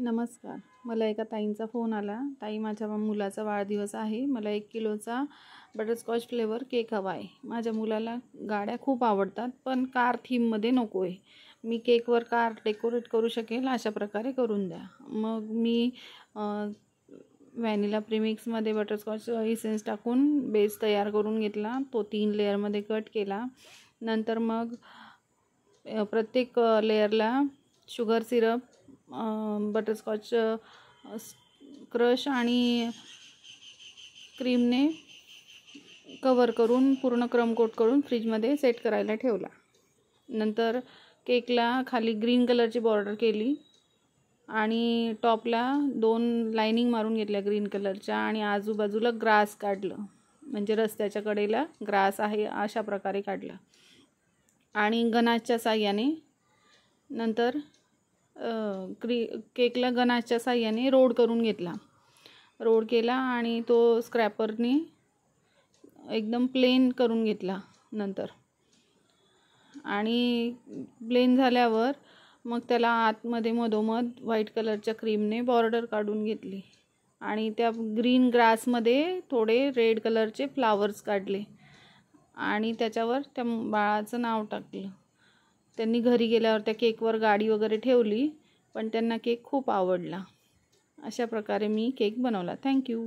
नमस्कार. मला एका ताईंचा फोन आला. ताई, माझ्या मुलाचा वाढदिवस आहे. मला 1 किलोचा बटरस्कॉच फ्लेवर केक हवा आहे. माझ्या मुलाला गाड्या खूप आवडतात, पण कार थीममध्ये नको आहे. मी केकवर कार डेकोरेट करू शकेल अशा प्रकारे करून द्या. मग मी व्हॅनिला प्रीमिक्समध्ये बटरस्कॉच इसेन्स टाकून बेस तयार करून घेतला. तो 3 लेअरमध्ये कट केला. नंतर मग प्रत्येक लेअरला शुगर सिरप, बटरस्कॉच क्रश आणि क्रीमने कवर करून पूर्ण क्रम कोट करून फ्रीजमध्ये सेट करायला ठेवला. नंतर केकला खाली ग्रीन कलरची बॉर्डर केली आणि टॉपला 2 लाइनिंग मारून घेतल्या ग्रीन कलरच्या आणि आजूबाजूला ग्रास काढलं, म्हणजे रस्त्याच्या कडेला ग्रास आहे अशा प्रकारे काढलं. आणि गनाच्या साह्याने नंतर केकला गनाच्या साह्याने रोल करून घेतला. रोल केला आणि तो स्क्रॅपरने एकदम प्लेन करून घेतला नंतर. आणि प्लेन झाल्यावर मग त्याला आतमध्ये मधोमध व्हाईट कलरच्या क्रीमने बॉर्डर काढून घेतली आणि त्या ग्रीन ग्रासमध्ये थोडे रेड कलरचे फ्लावर्स काढले आणि त्याच्यावर त्या बाळाचं नाव टाकलं. त्यांनी घरी गेल्यावर त्या केकवर गाडी वगैरे ठेवली, पण त्यांना केक खूप आवडला. अशा प्रकारे मी केक बनवला. थँक्यू.